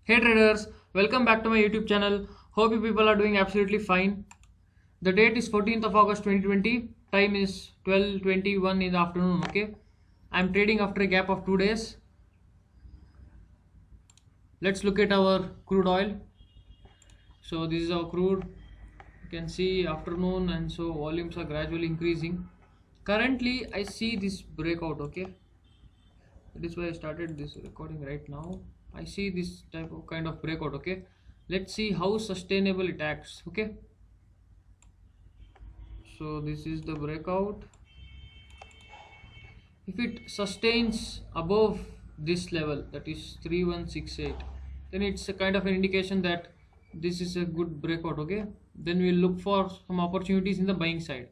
Hey traders, welcome back to my YouTube channel. Hope you people are doing absolutely fine. The date is 14th of August 2020. Time is 12:21 in the afternoon. Okay, I'm trading after a gap of 2 days. Let's look at our crude oil. So this is our crude. You can see afternoon, and so volumes are gradually increasing. Currently, I see this breakout. Okay, that is why I started this recording right now. I see this type of kind of breakout. Okay, let's see how sustainable it acts. Okay, so this is the breakout. If it sustains above this level, that is 3168, then it's a kind of an indication that this is a good breakout. Okay, then we'll look for some opportunities in the buying side.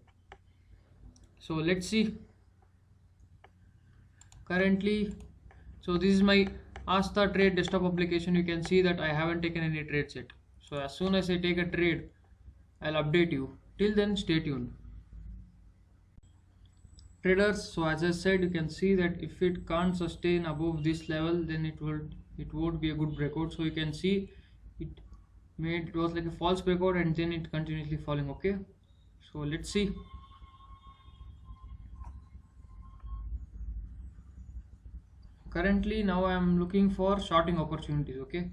So let's see currently. So this is my Ask the Trade desktop application. You can see that I haven't taken any trades yet. So as soon as I take a trade, I'll update you. Till then, stay tuned. Traders, so as I said, you can see that if it can't sustain above this level, then it won't be a good breakout. So you can see it was like a false breakout, and then it continuously falling. Okay, so let's see. Currently now I am looking for shorting opportunities. Okay,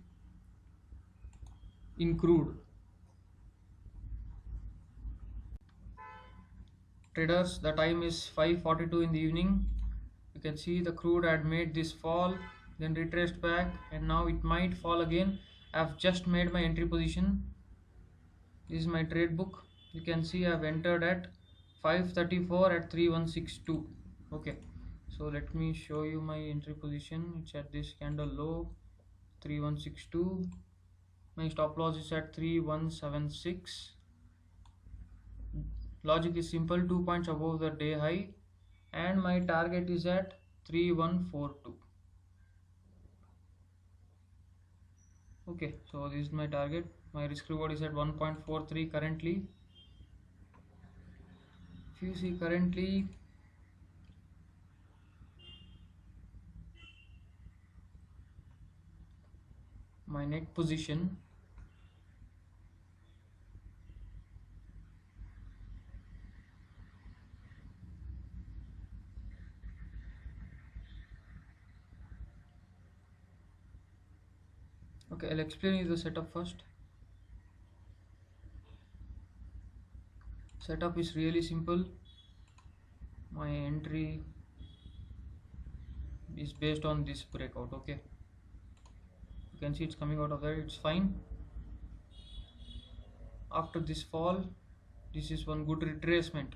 in crude. Traders, the time is 5:42 in the evening. You can see the crude had made this fall, then retraced back, and now it might fall again. I've just made my entry position. This is my trade book. You can see I've entered at 5:34 at 3162. Okay, so let me show you my entry position. It's at this candle low 3162. My stop loss is at 3176. Logic is simple, 2 points above the day high, and my target is at 3142. Okay, so this is my target. My risk reward is at 1.43 currently. If you see currently, my net position okay, I'll explain you the setup first. Setup is really simple. My entry is based on this breakout. Okay, you can see it's coming out of there. It's fine. After this fall, this is one good retracement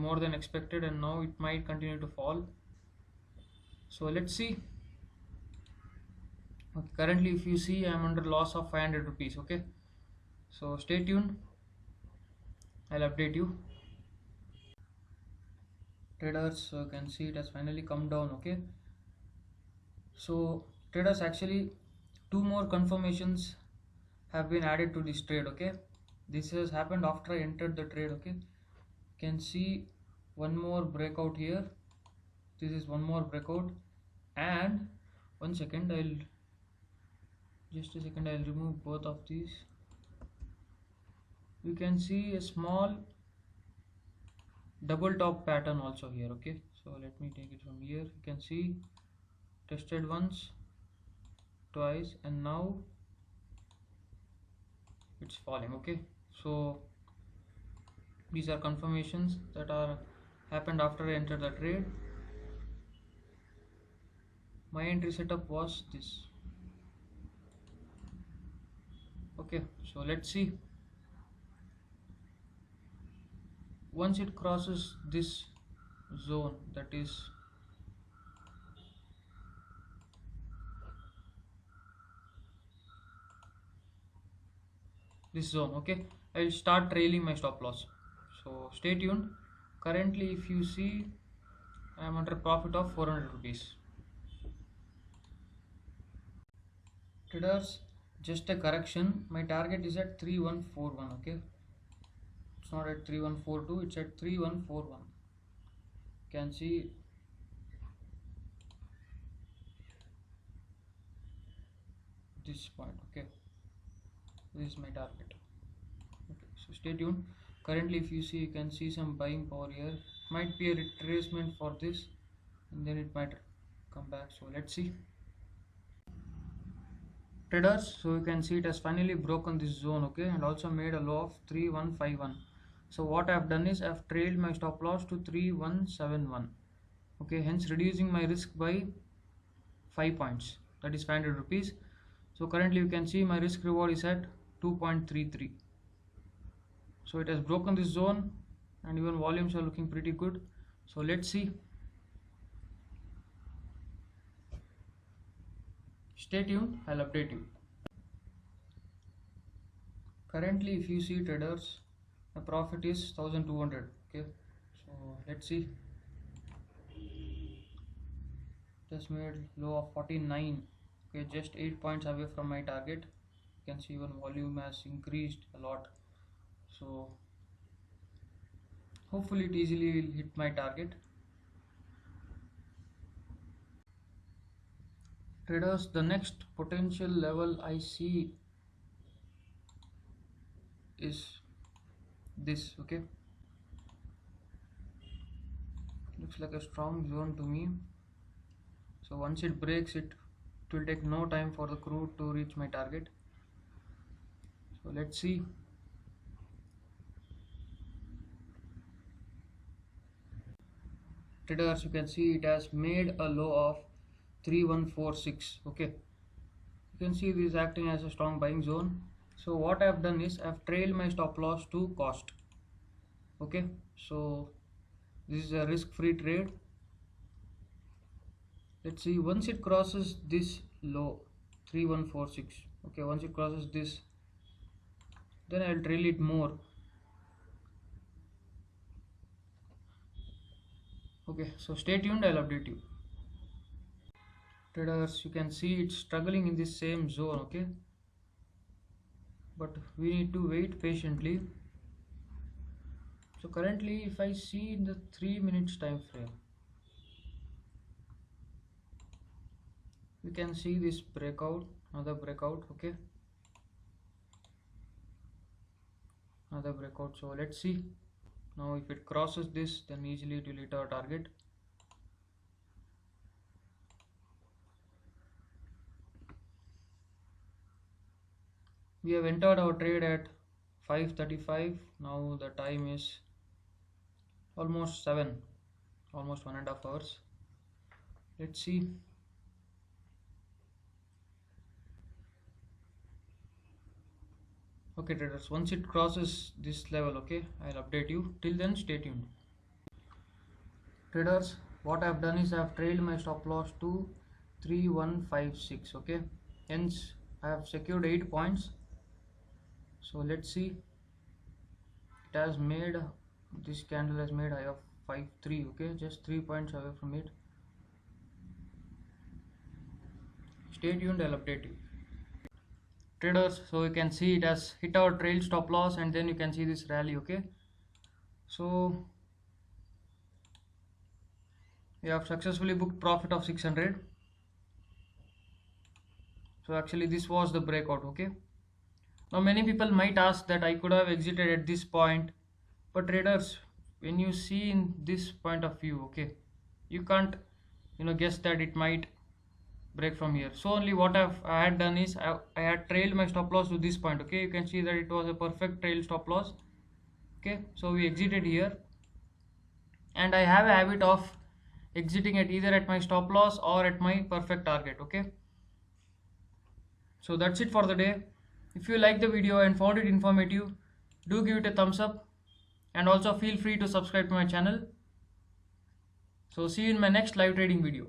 more than expected, and now it might continue to fall. So let's see. Okay, currently if you see, I'm under loss of 500 rupees. Okay, so stay tuned, I'll update you. Traders, you can see it has finally come down. Okay, so traders, actually 2 more confirmations have been added to this trade. Okay, this has happened after I entered the trade. Okay, you can see one more breakout here. This is one more breakout, and one second, I'll remove both of these. You can see a small double top pattern also here. Okay, so let me take it from here. You can see tested once, twice, and now it's falling. Okay, so these are confirmations that are happened after I entered the trade. My entry setup was this. Okay, so let's see. Once it crosses this zone, that is this zone, okay, I'll start trailing my stop loss. So stay tuned. Currently if you see, I am under profit of 400 rupees. Traders, just a correction, my target is at 3141. Okay, it's not at 3142, it's at 3141. You can see this point. Okay, this is my target. Okay, so stay tuned. Currently if you see, you can see some buying power here. Might be a retracement for this, and then it might come back. So let's see. Traders, so you can see it has finally broken this zone. Okay, and also made a low of 3151. So what I have done is I have trailed my stop loss to 3171. Okay, hence reducing my risk by 5 points, that is 500 rupees. So currently you can see my risk reward is at 2.33. so it has broken this zone, and even volumes are looking pretty good. So let's see. Stay tuned, I'll update you. Currently if you see, traders, my profit is 1200. Okay, so let's see. Just made low of 49. Okay, just 8 points away from my target. You can see even volume has increased a lot, so hopefully it easily will hit my target. Traders, the next potential level I see is this. Okay, looks like a strong zone to me. So once it breaks it, it will take no time for the crude to reach my target. So let's see. Traders, you can see it has made a low of 3146. Okay, you can see this is acting as a strong buying zone. So what I have done is I have trailed my stop loss to cost. Okay, so this is a risk-free trade. Let's see, once it crosses this low 3146. Okay, once it crosses this, then I'll trail it more. Okay, so stay tuned, I'll update you. Traders, you can see it's struggling in this same zone. Okay, but we need to wait patiently. So currently if I see in the 3 minutes time frame, we can see this breakout, another breakout. Okay, another breakout. So let's see. Now if it crosses this, then easily it will hit our target. We have entered our trade at 5:35. Now the time is almost 7, almost 1.5 hours. Let's see. Okay traders, once it crosses this level, okay, I'll update you. Till then, stay tuned. Traders, what I've done is I've trailed my stop loss to 3156. Okay, hence I have secured 8 points. So let's see. It has made, this candle has made high of 5.3. okay, just 3 points away from it. Stay tuned, I'll update you. Traders, so you can see it has hit our trail stop loss, and then you can see this rally. Okay, so we have successfully booked profit of 600. So actually this was the breakout. Okay, now many people might ask that I could have exited at this point, but traders, when you see in this point of view, okay, you can't guess that it might break from here. So only what I had done is I had trailed my stop loss to this point. Okay, you can see that it was a perfect trail stop loss. Okay, so we exited here, and I have a habit of exiting at either at my stop loss or at my perfect target. Okay, so that's it for the day. If you like the video and found it informative, do give it a thumbs up, and also feel free to subscribe to my channel. So see you in my next live trading video.